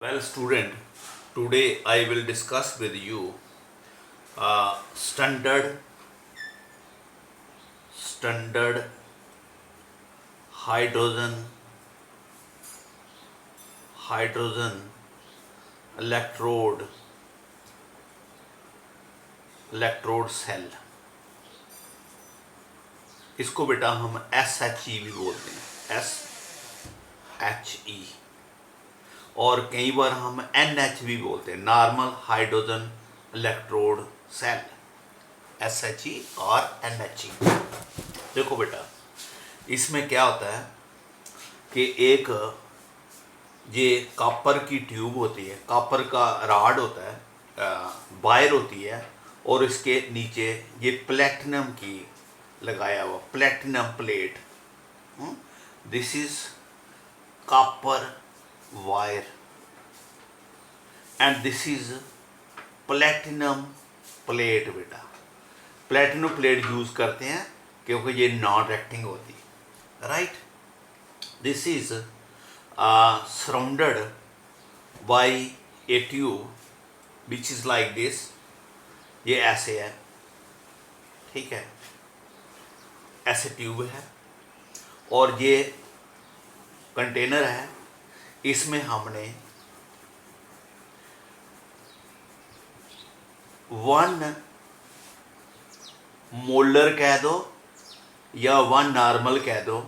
Well, student, today I will discuss with you standard hydrogen hydrogen electrode cell. इसको बेटा हम SHE भी बोलते हैं, SHE, और कई बार हम NH भी बोलते हैं, normal hydrogen electrode cell, SHE और NHE। देखो बेटा, इसमें क्या होता है कि एक ये कॉपर की ट्यूब होती है, कॉपर का राड होता है, वायर होती है, और इसके नीचे ये प्लेटिनम की लगाया हुआ platinum plate, this is copper wire and this is platinum plate. बेटा प्लेटिनम प्लेट यूज करते हैं क्योंकि ये नॉन रिएक्टिंग होती है, right. This is surrounded by a tube which is like this, ये ऐसे है, ठीक है, ऐसे ट्यूब है, और ये कंटेनर है, इसमें हमने 1 मोलर कह दो या 1 नॉर्मल कह दो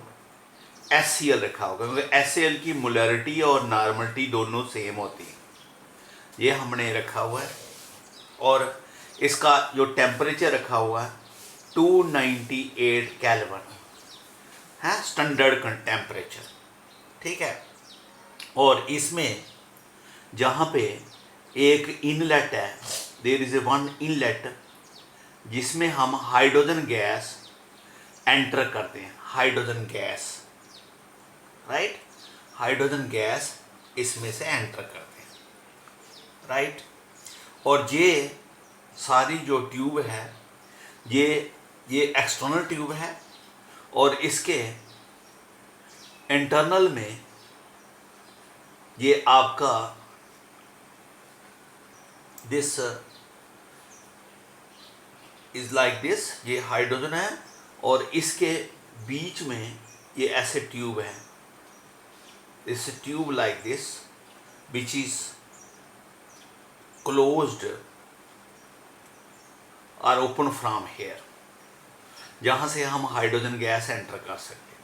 HCl रखा होगा, क्योंकि HCl की मोलरिटी और नॉर्मलिटी दोनों सेम होती है। ये हमने रखा हुआ है, और इसका जो टेम्परेचर रखा हुआ है 298 केल्विन है, स्टैंडर्ड टेम्परेचर, ठीक है। और इसमें जहाँ पे एक इनलेट है, देयर इज ए 1 इनलेट, जिसमें हम हाइड्रोजन गैस एंटर करते हैं, hydrogen gas, right, hydrogen gas इसमें से एंटर करते हैं, राइट। और ये सारी जो ट्यूब है, ये एक्सटर्नल ट्यूब है, और इसके इंटरनल में ये आपका दिस इज लाइक दिस, ये हाइड्रोजन है, और इसके बीच में ये ऐसे ट्यूब है, this tube like this which is closed or open from here, जहाँ से हम हाइड्रोजन गैस एंटर कर सकते हैं।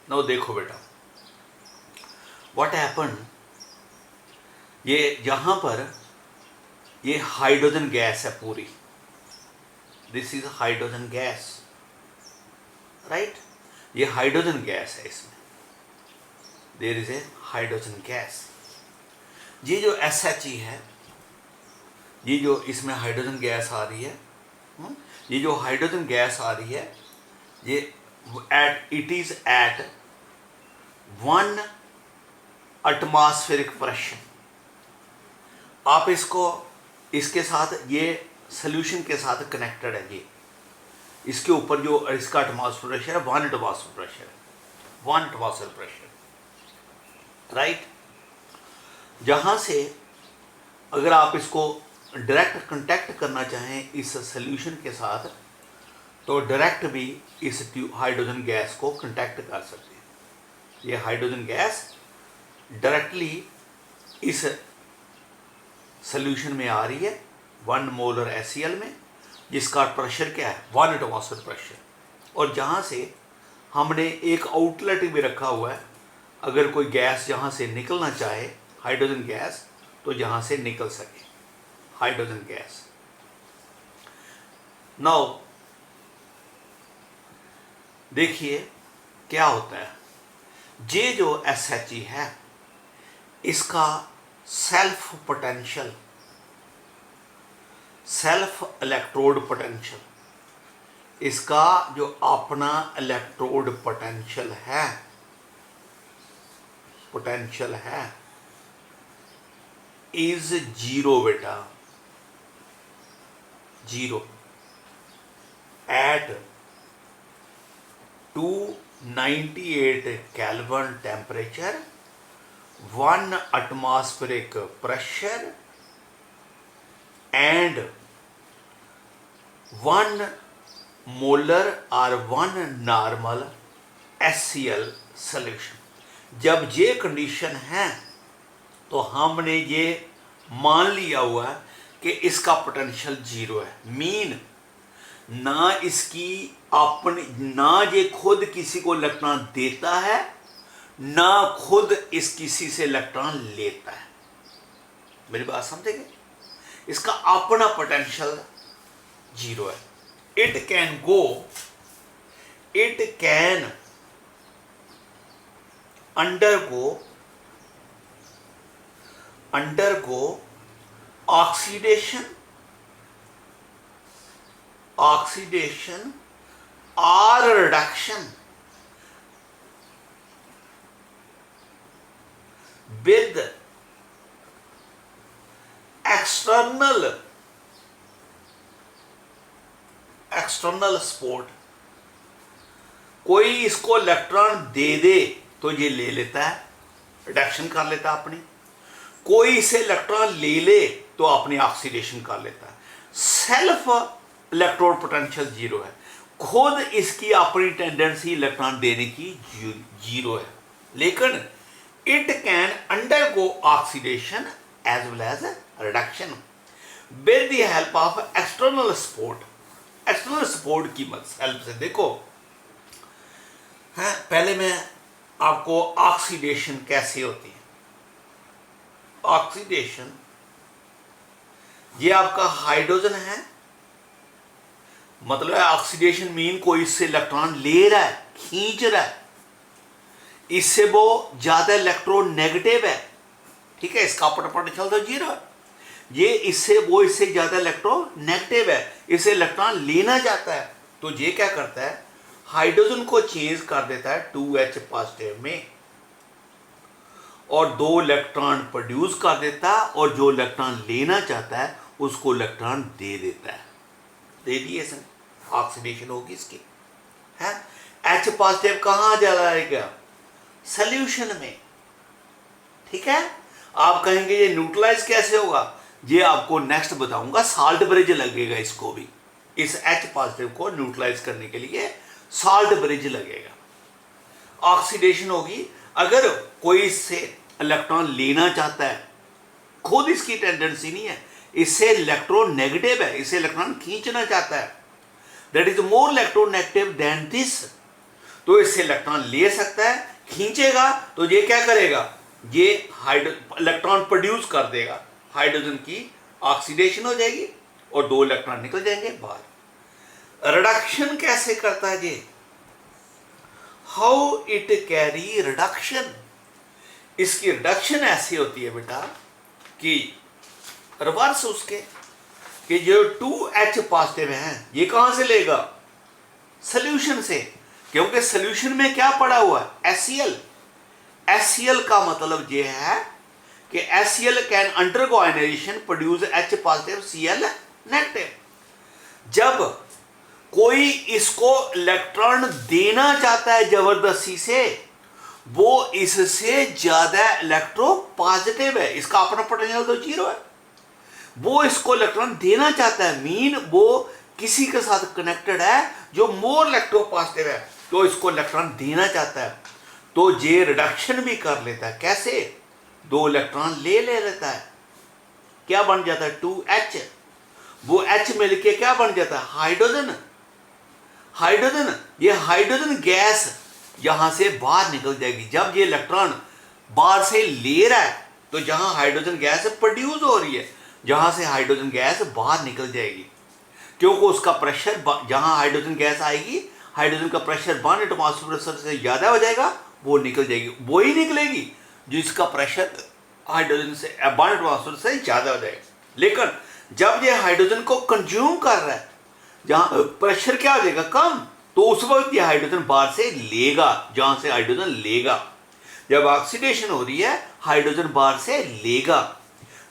नाउ देखो बेटा, व्हाट हैपन, ये जहाँ पर ये हाइड्रोजन गैस है पूरी, this is hydrogen gas, right, ये हाइड्रोजन गैस है, इसमें there is a hydrogen gas. ये जो SHE है, ये जो इसमें हाइड्रोजन गैस आ रही है, ये जो हाइड्रोजन गैस आ रही है, ये it is at 1 atmospheric pressure. आप इसको इसके साथ, ये सोल्यूशन के साथ कनेक्टेड है, ये इसके ऊपर जो इसका एटमॉस्फेरिक प्रेशर है 1 एटमॉस्फेरिक प्रेशर है, 1 एटमॉस्फेरिक प्रेशर, राइट। जहाँ से अगर आप इसको डायरेक्ट कांटेक्ट करना चाहें इस सॉल्यूशन के साथ, तो डायरेक्ट भी इस हाइड्रोजन गैस को कांटेक्ट कर सकते हैं। ये हाइड्रोजन गैस डायरेक्टली इस सॉल्यूशन में आ रही है 1 मोलर HCl में, जिसका प्रेशर क्या है 1 एटमॉस्फेरिक प्रेशर, और जहाँ से हमने एक आउटलेट भी रखा हुआ है, अगर कोई गैस जहाँ से निकलना चाहे, हाइड्रोजन गैस, तो जहाँ से निकल सके हाइड्रोजन गैस। नाउ देखिए क्या होता है, ये जो SHE है, इसका self potential, self electrode potential, इसका जो अपना इलेक्ट्रोड पोटेंशियल है इज 0 बेटा, 0 at 298 kelvin temperature 1 atmospheric pressure and 1 molar or 1 normal HCl solution। जब ये कंडीशन है तो हमने ये मान लिया हुआ है कि इसका पोटेंशियल 0 है। मीन ना इसकी अपनी, ना ये खुद किसी को इलेक्ट्रॉन देता है, ना खुद इस किसी से इलेक्ट्रॉन लेता है। मेरी बात समझेंगे? इसका अपना पोटेंशियल 0 है। It can undergo oxidation or reduction with external support। कोई इसको इलेक्ट्रॉन दे दे तो ये ले लेता है, रिडक्शन कर लेता है अपनी। कोई इसे इलेक्ट्रॉन ले ले तो अपनी ऑक्सीडेशन कर लेता है। सेल्फ इलेक्ट्रोड पोटेंशियल 0 है, खुद इसकी अपनी टेंडेंसी इलेक्ट्रॉन देने की 0 है। लेकिन it can undergo oxidation as well as reduction with the help of external support. External support की हेल्प से देखो है, पहले मैं आपको ऑक्सीडेशन कैसे होती है। ऑक्सीडेशन, ये आपका हाइड्रोजन है, मतलब ऑक्सीडेशन मीन कोई इससे इलेक्ट्रॉन ले रहा है, खींच रहा है, इससे वो ज्यादा इलेक्ट्रोनेगेटिव है, ठीक है, इसका पोटेंशियल तो 0 है। ये इससे ज्यादा इलेक्ट्रोनेगेटिव है, इसे इलेक्ट्रॉन लेना चाहता है, तो ये क्या करता है, हाइड्रोजन को चेंज कर देता है 2H पॉजिटिव में और 2 इलेक्ट्रॉन प्रोड्यूस कर देता है, और जो इलेक्ट्रॉन लेना चाहता है उसको इलेक्ट्रॉन दे देता है। दे दिए सर, ऑक्सीडेशन होगी इसकी है। H पॉजिटिव कहाँ जाएगा, सॉल्यूशन में, ठीक है। आप कहेंगे ये न्यूट्रलाइज कैसे होगा, ये आपको नेक्स्ट बताऊंगा। साल्ट ब्रिज लगेगा इसको भी, इस H पॉजिटिव को न्यूट्रलाइज करने के लिए साल्ट ब्रिज लगेगा। ऑक्सीडेशन होगी, अगर कोई इससे इलेक्ट्रॉन लेना चाहता है, खुद इसकी टेंडेंसी नहीं है, इससे इलेक्ट्रोनेगेटिव है, इसे इलेक्ट्रॉन खींचना चाहता है, that is more electronegative than this, तो इससे इलेक्ट्रॉन ले सकता है, खींचेगा तो ये क्या करेगा, ये इलेक्ट्रॉन प्रोड्यूस कर देगा, हाइड्रोजन की ऑक्सीडेशन हो जाएगी और 2 इलेक्ट्रॉन निकल जाएंगे बाहर। रिडक्शन कैसे करता है ये, हाउ इट कैरी रिडक्शन। इसकी रिडक्शन ऐसी होती है बेटा कि रिवर्स उसके, कि जो 2H पॉजिटिव है ये कहां से लेगा, सॉल्यूशन से, क्योंकि सॉल्यूशन में क्या पड़ा हुआ है, HCl। HCl का मतलब ये है कि HCl can undergo ionization produce H positive Cl negative. जब कोई इसको इलेक्ट्रॉन देना चाहता है जबरदस्ती से, वो इससे ज्यादा इलेक्ट्रो पॉजिटिव है, इसका अपना पोटेंशियल तो 0 है, वो इसको इलेक्ट्रॉन देना चाहता है, मीन वो किसी के साथ कनेक्टेड है जो मोर इलेक्ट्रो पॉजिटिव है, तो इसको इलेक्ट्रॉन देना चाहता है, तो ये रिडक्शन भी कर लेता है। कैसे, 2 इलेक्ट्रॉन ले लेता है, क्या बन जाता है, 2H। वो H मिलके क्या बन जाता है, हाइड्रोजन। ये हाइड्रोजन गैस यहां से बाहर निकल जाएगी। जब ये इलेक्ट्रॉन बाहर से ले रहा है तो जहां हाइड्रोजन गैस प्रोड्यूस हो रही है, जहां से हाइड्रोजन गैस बाहर निकल जाएगी, क्योंकि उसका प्रेशर, जहां हाइड्रोजन गैस आएगी, हाइड्रोजन का प्रेशर 1 एटमॉस्फेरिक प्रेशर से ज्यादा हो जाएगा, वो निकल जाएगी, वो ही निकलेगी जिसका प्रेशर हाइड्रोजन से 1 एटमॉस्फेरिक से ज्यादा हो जाएगा। लेकिन जब ये हाइड्रोजन को कंज्यूम कर रहा है, जहां प्रेशर क्या हो जाएगा, कम, तो उस वक्त ये हाइड्रोजन बाहर से लेगा, जहां से हाइड्रोजन लेगा। जब ऑक्सीडेशन हो रही है, हाइड्रोजन बाहर से लेगा।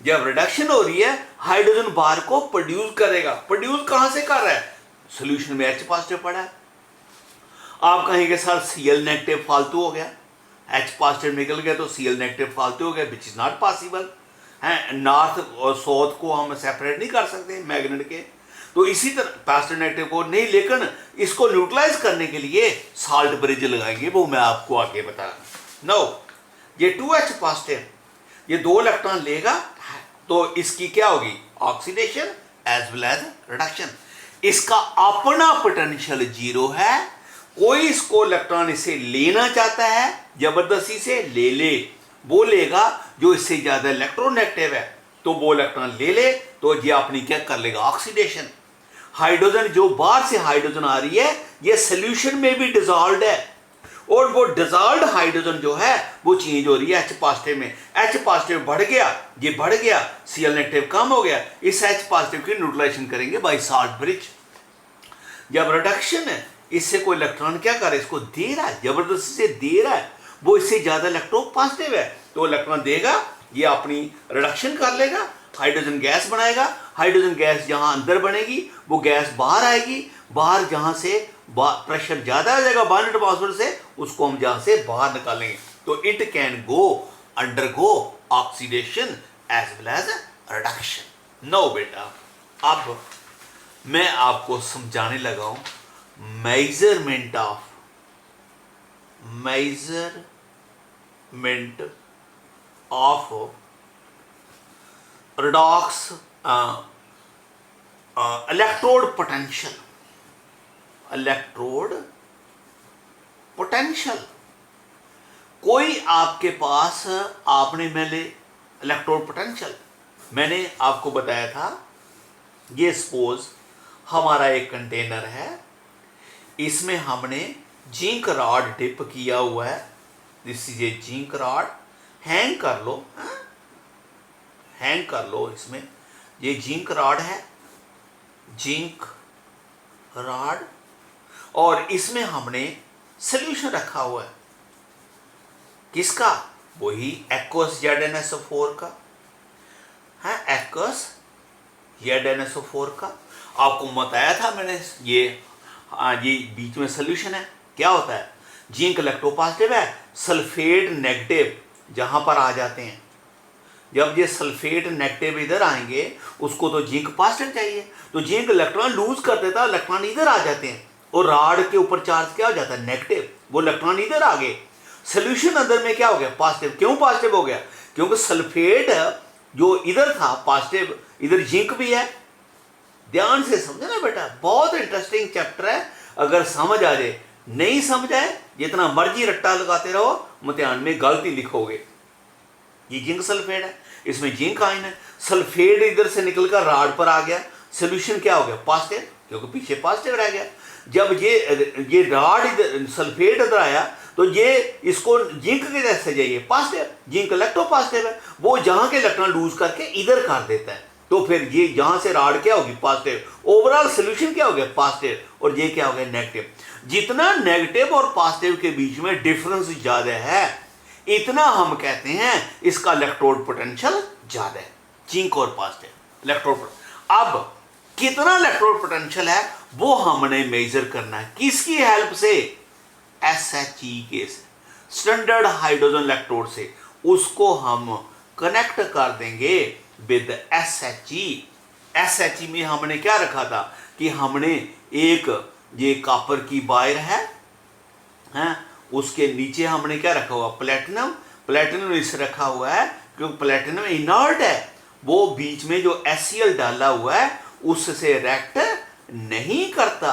जब रिडक्शन हो रही है, हाइड्रोजन बाहर को प्रोड्यूस करेगा। प्रोड्यूस कहां से कर रहा है, सोल्यूशन में H पॉजिटिव पड़ा है। आप कहेंगे सर Cl नेगेटिव फालतू हो गया, H पॉजिटिव निकल गया तो Cl नेगेटिव फालतू हो गया, विच इज़ नॉट पॉसिबल है। नॉर्थ और साउथ को हम सेपरेट नहीं कर सकते मैग्नेट के। तो इसी तरह पॉजिटिव नेगेटिव को नहीं, लेकिन इसको न्यूट्रलाइज करने के लिए साल्ट ब्रिज लगाएंगे, वो मैं आपको आगे बता। नो, ये 2H पॉजिटिव ये 2 इलेक्ट्रॉन लेगा तो इसकी क्या होगी, oxidation as well as reduction. इसका अपना पोटेंशियल 0 है। कोई इसको इलेक्ट्रॉन इसे लेना चाहता है जबरदस्ती से ले ले, वो लेगा। जो इससे ज्यादा इलेक्ट्रोनेगेटिव है तो वो इलेक्ट्रॉन ले ले, तो ये अपनी क्या कर लेगा, ऑक्सीडेशन। हाइड्रोजन जो बाहर से हाइड्रोजन आ रही है ये सोल्यूशन में भी डिसॉल्व्ड है, और वो डिसॉल्व्ड हाइड्रोजन जो है वो चेंज हो रही है H पॉजिटिव में। H पॉजिटिव बढ़ गया, ये बढ़ गया, Cl नेगेटिव कम हो गया। इस H पॉजिटिव की न्यूट्रलाइजेशन करेंगे बाय साल्ट ब्रिज। जब रिडक्शन है, इससे कोई इलेक्ट्रॉन क्या कर रहा है, इसको दे रहा है, जबरदस्ती से दे रहा है, वो इससे ज्यादा इलेक्ट्रॉन पॉजिटिव है तो इलेक्ट्रॉन देगा, ये अपनी रिडक्शन कर लेगा, हाइड्रोजन गैस बनाएगा। हाइड्रोजन गैस जहां अंदर बनेगी वो गैस बाहर आएगी, बाहर जहां से प्रेशर ज्यादा आ जाएगा 1 एटमॉस्फेयर से, उसको हम जहां से बाहर निकालेंगे तो it can go undergo oxidation as well as reduction. No बेटा, अब मैं आपको समझाने लगा हूं measurement of redox electrode potential. कोई आपके पास आपने मैंने इलेक्ट्रोड पोटेंशियल मैंने आपको बताया था, ये सपोज हमारा एक कंटेनर है, इसमें हमने जिंक रॉड डिप किया हुआ है। This is a zinc rod, hang कर लो, हैंग कर लो इसमें। ये जिंक रॉड है, जिंक रॉड, और इसमें हमने सोल्यूशन रखा हुआ है, किसका, वही एक्वस ZnSO4 का है, एक्वस ZnSO4 का। आपको बताया था मैंने, ये बीच में सोल्यूशन है, क्या होता है, जिंक इलेक्ट्रोपॉजिटिव है, सल्फेट नेगेटिव जहां पर आ जाते हैं। जब ये सल्फेट नेगेटिव इधर आएंगे, उसको तो जिंक पॉजिटिव चाहिए, तो जिंक इलेक्ट्रॉन लूज कर देता है, इलेक्ट्रॉन इधर आ जाते हैं, और रॉड के ऊपर चार्ज क्या हो जाता है, नेगेटिव, वो इलेक्ट्रॉन इधर आ गए। सोल्यूशन अंदर में क्या हो गया, पॉजिटिव। क्यों पॉजिटिव हो गया, क्योंकि सल्फेट जो इधर था पॉजिटिव, इधर जिंक भी है। ध्यान से समझे ना बेटा, बहुत इंटरेस्टिंग चैप्टर है। अगर समझ आ जाए, नहीं समझ आए, जितना मर्जी रट्टा लगाते रहो, इम्तिहान में गलती लिखोगे। ये जिंक सल्फेट है, इसमें जिंक आयन है, सल्फेट इधर से निकलकर रॉड पर आ गया, सोल्यूशन क्या हो गया, पॉजिटिव, क्योंकि पीछे पॉजिटिव रह गया। जब ये रॉड इधर सल्फेट इधर आया तो ये इसको जिंक के जैसे जाइए पॉजिटिव, जिंक इलेक्ट्रोपॉजिटिव है, वो जहां के इलेक्ट्रॉन लूज करके इधर कर देता है, तो फिर ये यहां से रॉड क्या होगी, पॉजिटिव। ओवरऑल सोल्यूशन क्या हो गया, पॉजिटिव, और ये क्या हो गया, नेगेटिव। जितना नेगेटिव और पॉजिटिव के बीच में डिफरेंस ज्यादा है, इतना हम कहते हैं इसका इलेक्ट्रोड पोटेंशियल ज्यादा है, जिंक और पॉजिटिव इलेक्ट्रोड। अब कितना इलेक्ट्रोड पोटेंशियल है वो हमने मेजर करना है, किसकी हेल्प से, SHE के स्टैंडर्ड हाइड्रोजन इलेक्ट्रोड से। उसको हम कनेक्ट कर देंगे विद SHE। SHE में हमने क्या रखा था कि हमने एक ये कॉपर की वायर है, उसके नीचे हमने क्या रखा हुआ, प्लेटिनम इसे रखा हुआ है, क्योंकि प्लेटिनम इनर्ट है, वो बीच में जो HCl डाला हुआ है उससे रिएक्ट नहीं करता,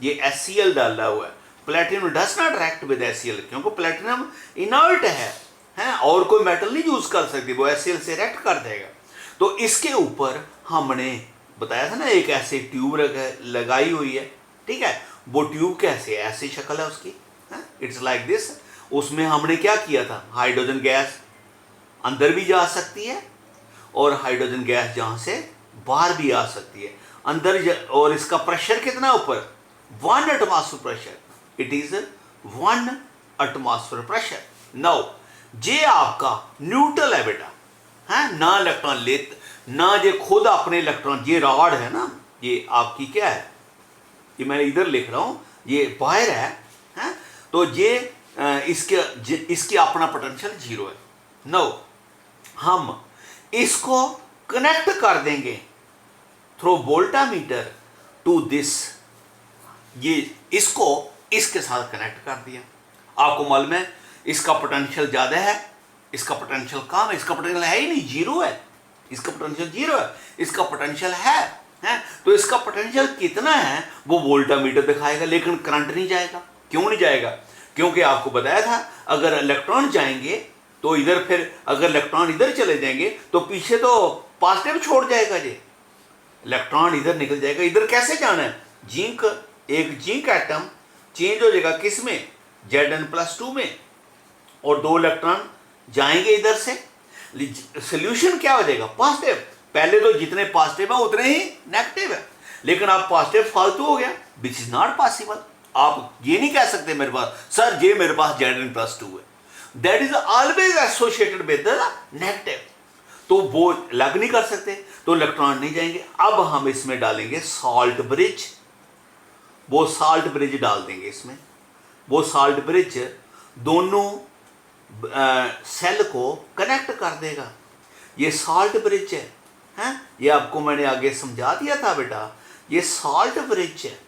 ये HCl डाला हुआ है। Platinum does not react with HCl, क्योंकि प्लेटिनम इनर्ट है, और कोई मेटल नहीं यूज कर सकती, वो HCl से रिएक्ट कर देगा। तो इसके ऊपर हमने बताया था ना, एक ऐसे ट्यूब लगाई हुई है, ठीक है। वो ट्यूब कैसे, ऐसी शक्ल है उसकी, इट्स लाइक दिस। उसमें हमने क्या किया था, हाइड्रोजन गैस अंदर भी जा सकती है, और हाइड्रोजन गैस जहां से बाहर भी आ सकती है अंदर, और इसका प्रेशर कितना ऊपर, 1 atmosphere pressure, it is 1 atmosphere pressure. Now ये आपका न्यूट्रल है बेटा, है ना, इलेक्ट्रॉन लेते ना, ये खुद अपने इलेक्ट्रॉन, ये रॉड है ना, ये आपकी क्या है, ये मैंने इधर लिख रहा हूं, ये वायर है, तो ये इसके अपना पोटेंशियल 0 है। नो, हम इसको कनेक्ट कर देंगे थ्रू वोल्टामीटर टू दिस, ये इसको इसके साथ कनेक्ट कर दिया। आपको मालूम है इसका पोटेंशियल ज़्यादा है, इसका पोटेंशियल कम है, इसका पोटेंशियल है ही नहीं, 0 है, इसका पोटेंशियल 0 है, इसका पोटेंशियल है। तो इसका पोटेंशियल कितना है वो वोल्टामीटर दिखाएगा, लेकिन करंट नहीं जाएगा। क्यों नहीं जाएगा? क्योंकि आपको बताया था अगर इलेक्ट्रॉन जाएंगे तो इधर, फिर अगर इलेक्ट्रॉन इधर चले जाएंगे तो पीछे तो पॉजिटिव छोड़ जाएगा जी, इलेक्ट्रॉन इधर निकल जाएगा। इधर कैसे जाना है? जिंक, एक जिंक एटम चेंज हो जाएगा किस में? Zn+2 में, और 2 इलेक्ट्रॉन जाएंगे इधर से। सोल्यूशन क्या हो जाएगा? पॉजिटिव। पहले तो जितने पॉजिटिव है उतने ही नेगेटिव है, लेकिन आप पॉजिटिव फालतू हो गया, विच इज नॉट पॉसिबल। आप ये नहीं कह सकते मेरे पास सर ये मेरे पास Zn+2 है, that is always associated with the negative, तो वो लग नहीं कर सकते, तो इलेक्ट्रॉन नहीं जाएंगे। अब हम इसमें डालेंगे सॉल्ट ब्रिज, वो सॉल्ट ब्रिज डाल देंगे इसमें। वो सॉल्ट ब्रिज दोनों सेल को कनेक्ट कर देगा। ये सॉल्ट ब्रिज है, ये आपको मैंने आगे समझा दिया था बेटा, ये सॉल्ट ब्रिज है,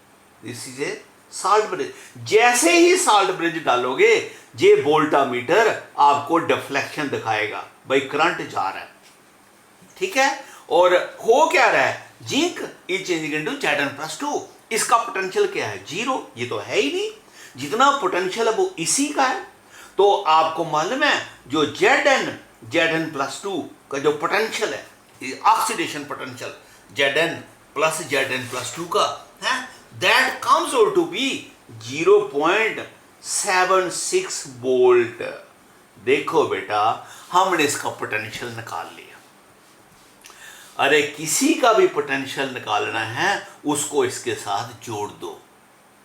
this is a salt bridge. जैसे ही सॉल्ट ब्रिज डालोगे ये वोल्टामीटर आपको डिफ्लेक्शन दिखाएगा, भाई करंट जा रहा है, ठीक है। और हो क्या रहा है? Zinc is changing into Zn+2। इसका पोटेंशियल क्या है? 0। ये तो है ही नहीं, जितना पोटेंशियल है वो इसी का है। तो आपको मालूम है जो Zn+2 का जो पोटेंशियल है, ऑक्सीडेशन पोटेंशियल Zn+2 का है, that comes out to be 0.76 volt. देखो बेटा, हमने इसका पोटेंशियल निकाल लिया। अरे किसी का भी पोटेंशियल निकालना है उसको इसके साथ जोड़ दो,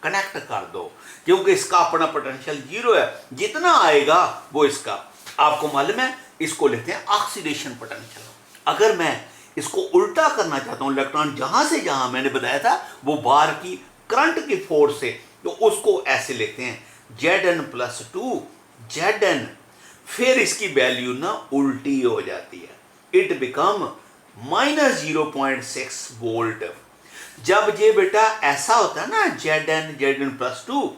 कनेक्ट कर दो, क्योंकि इसका अपना पोटेंशियल 0 है, जितना आएगा वो इसका। आपको मालूम है इसको लिखते हैं ऑक्सीडेशन पोटेंशियल। अगर मैं इसको उल्टा करना चाहता हूं, इलेक्ट्रॉन जहां से जहां मैंने बताया था वो बाहर की करंट की फोर्स से, तो उसको ऐसे लिखते हैं Zn+2 Zn, फिर इसकी वैल्यू ना उल्टी हो जाती है, इट बिकम -0.6 वोल्ट। जब ये बेटा ऐसा होता है ना Zn+2,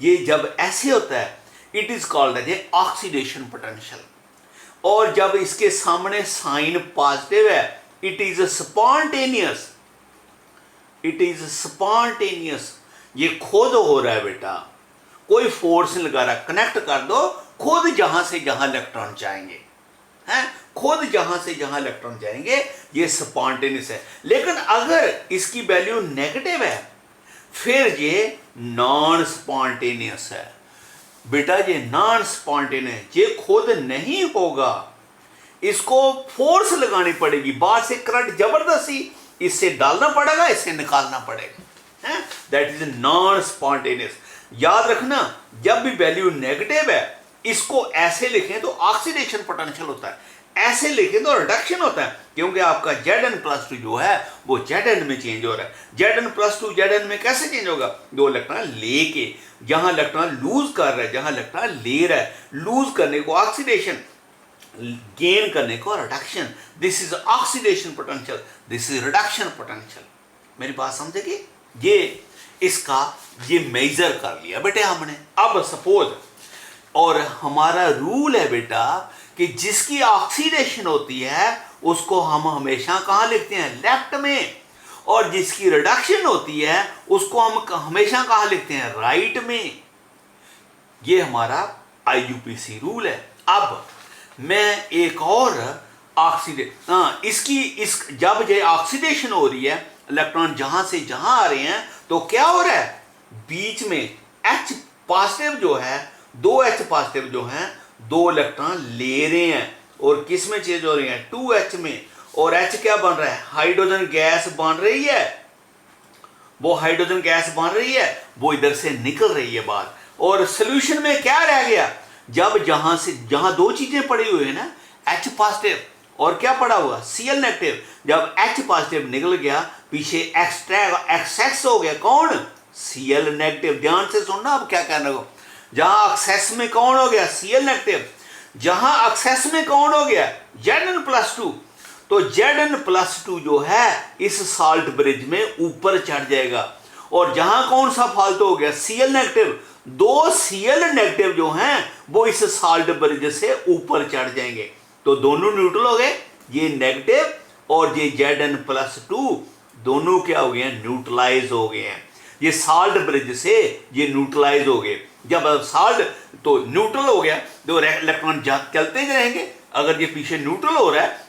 ये जब ऐसे होता है it is called as oxidation potential. और जब इसके सामने साइन पॉजिटिव है it is spontaneous, it is spontaneous. ये खुद हो रहा है बेटा, कोई फोर्स नहीं लगा रहा, कनेक्ट कर दो, खुद जहां से जहां इलेक्ट्रॉन जाएंगे हैं, खुद जहां से जहां इलेक्ट्रॉन जाएंगे, ये स्पॉन्टेनियस है। लेकिन अगर इसकी वैल्यू नेगेटिव है फिर ये नॉन स्पॉन्टेनियस है बेटा। ये नॉन स्पॉन्टेनियस, ये खुद नहीं होगा, इसको फोर्स लगानी पड़ेगी, बाहर से करंट जबरदस्ती इससे डालना पड़ेगा, इससे निकालना पड़ेगा, हैं, दैट इज नॉन स्पॉन्टेनियस। याद रखना, जब भी वैल्यू नेगेटिव है इसको ऐसे लिखें तो ऑक्सीडेशन पोटेंशियल होता है, ऐसे लिखें तो रिडक्शन होता है, क्योंकि आपका Zn+2 जो है वो Zn में चेंज हो रहा है। Zn+2 Zn में कैसे चेंज होगा? 2 इलेक्ट्रॉन लेके, जहां इलेक्ट्रॉन लूज कर रहा है, जहां इलेक्ट्रॉन ले रहा है, लूज करने को ऑक्सीडेशन, गेन करने को reduction. This is oxidation potential, this is reduction potential. मेरी बात समझेगी? ये इसका ये मेजर कर लिया बेटे हमने। अब सपोज, और हमारा रूल है बेटा कि जिसकी ऑक्सीडेशन होती है उसको हम हमेशा कहां लिखते हैं? लेफ्ट में, और जिसकी रिडक्शन होती है उसको हम हमेशा कहां लिखते हैं? राइट में। ये हमारा IUPAC रूल है। अब मैं एक और जब ये ऑक्सीडेशन हो रही है, इलेक्ट्रॉन जहां से जहां आ रहे हैं, तो क्या हो रहा है? बीच में H पॉजिटिव जो है, 2H पॉजिटिव जो है, 2 इलेक्ट्रॉन ले रहे हैं, और किस में चेंज हो रही है? 2H में। और H क्या बन रहा है? हाइड्रोजन गैस बन रही है, वो हाइड्रोजन गैस बन रही है, वो इधर से निकल रही है बाहर। और सोल्यूशन में क्या रह गया? जब जहां 2 चीजें पड़ी हुई है ना, H पॉजिटिव और क्या पड़ा हुआ? Cl negative. जब H पॉजिटिव निकल गया, पीछे एक्सेस हो गया, कौन? Cl negative. ध्यान से सुनना अब क्या कहना हो। जहां एक्सेस में कौन हो गया, Cl नेगेटिव, जहां एक्सेस में कौन हो गया, Zn+2, तो Zn+2 जो है इस साल्ट ब्रिज में ऊपर चढ़ जाएगा, और जहां कौन सा फालतू हो गया, Cl नेगेटिव, दो Cl नेगेटिव जो हैं वो इस साल्ट ब्रिज से ऊपर चढ़ जाएंगे, तो दोनों न्यूट्रल हो गए, ये नेगेटिव और ये Zn+2 दोनों क्या हो गए हैं, न्यूट्रलाइज हो गए हैं, ये साल्ट ब्रिज से ये न्यूट्रलाइज हो गए। जब साल्ट तो न्यूट्रल हो गया तो इलेक्ट्रॉन चलते रहेंगे, अगर ये पीछे न्यूट्रल हो रहा है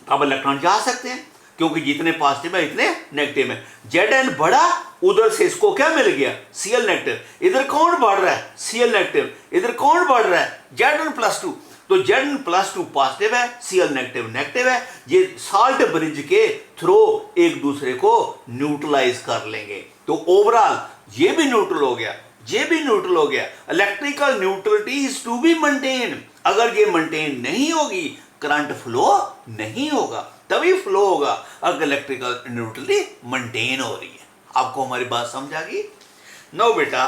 अब इलेक्ट्रॉन जा सकते हैं, क्योंकि जितने पॉजिटिव है इतने नेगेटिव है। Zn बढ़ा, उधर से इसको क्या मिल गया, Cl नेगेटिव, इधर कौन बढ़ रहा है, Cl नेगेटिव, इधर कौन बढ़ रहा है, Zn+2, तो Zn+2 पॉजिटिव है, Cl नेगेटिव नेगेटिव है, ये साल्ट ब्रिज के थ्रू एक दूसरे को न्यूट्रलाइज कर लेंगे, तो ओवरऑल ये भी न्यूट्रल हो गया, ये भी न्यूट्रल हो गया। Electrical neutrality is to be maintain, अगर ये मेंटेन नहीं होगी करंट फ्लो नहीं होगा, तभी फ्लो होगा अगर इलेक्ट्रिकल न्यूट्रलिटी मेंटेन हो रही है। आपको हमारी बात समझ आ गई? नो बेटा,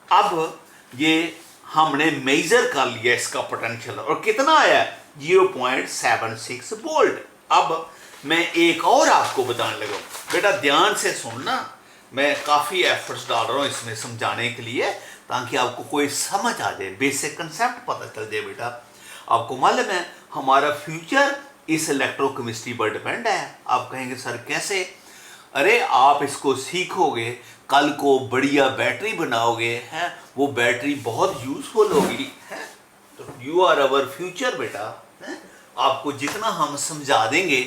अब ये हमने मेजर कर लिया इसका पोटेंशियल, और कितना आया, 0.76 वोल्ट। अब मैं एक और आपको बताने लगा, बेटा ध्यान से सुनना, मैं काफ़ी एफर्ट्स डाल रहा हूँ इसमें समझाने के लिए, ताकि आपको कोई समझ आ जाए, बेसिक कंसेप्ट पता चल जाए। बेटा आपको मालूम है हमारा फ्यूचर इस इलेक्ट्रोकेमिस्ट्री पर डिपेंड है। आप कहेंगे सर कैसे? अरे आप इसको सीखोगे, कल को बढ़िया बैटरी बनाओगे, हैं, वो बैटरी बहुत यूजफुल होगी, है, तो यू आर अवर फ्यूचर बेटा, है? आपको जितना हम समझा देंगे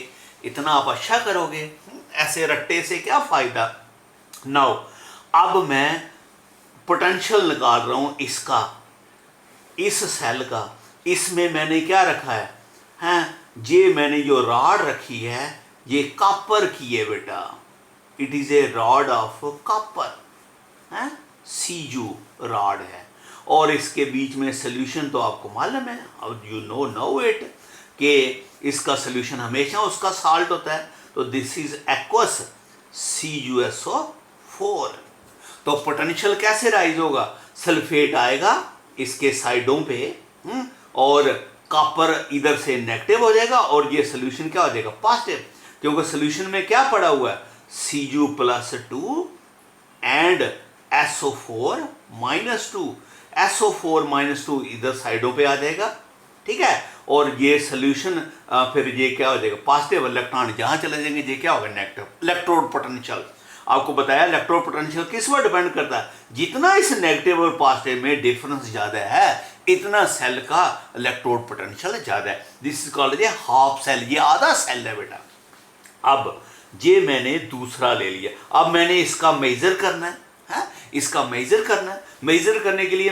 इतना आप अच्छा करोगे, ऐसे रट्टे से क्या फायदा। नाउ अब मैं पोटेंशियल निकाल रहा हूं इसका, इस सेल का, इसमें मैंने क्या रखा है, हैं, ये मैंने जो रॉड रखी है ये कॉपर की है बेटा, it is a rod of copper, है, Cu रॉड है, और इसके बीच में सोल्यूशन तो आपको मालूम है, अब यू नो इट, कि इसका सोल्यूशन हमेशा उसका साल्ट होता है, तो दिस इज एक्वस CuSO4। तो पोटेंशियल कैसे राइज होगा, सल्फेट आएगा इसके साइडों पे, और कॉपर इधर से नेगेटिव हो जाएगा, और ये सोल्यूशन क्या हो जाएगा, पॉजिटिव, क्योंकि सोल्यूशन में क्या पड़ा हुआ है, Cu+2 एंड SO4-2, SO4-2 इधर साइडों पे आ जाएगा, ठीक है, और ये सोल्यूशन फिर ये क्या हो जाएगा, पॉजिटिव, इलेक्ट्रॉन जहां चले जाएंगे ये क्या होगा, नेगेटिव। इलेक्ट्रोड पोटेंशियल आपको बताया, इलेक्ट्रोड पोटेंशियल किस पर डिपेंड करता है, जितना इस नेगेटिव और पॉजिटिव में डिफरेंस ज्यादा है इतना सेल का इलेक्ट्रोड पोटेंशियल ज्यादा है। This is called half cell, ये आधा सेल है बेटा। अब ये मैंने दूसरा ले लिया, अब मैंने इसका मेजर करना है, इसका मेजर करना है, मेजर करने के लिए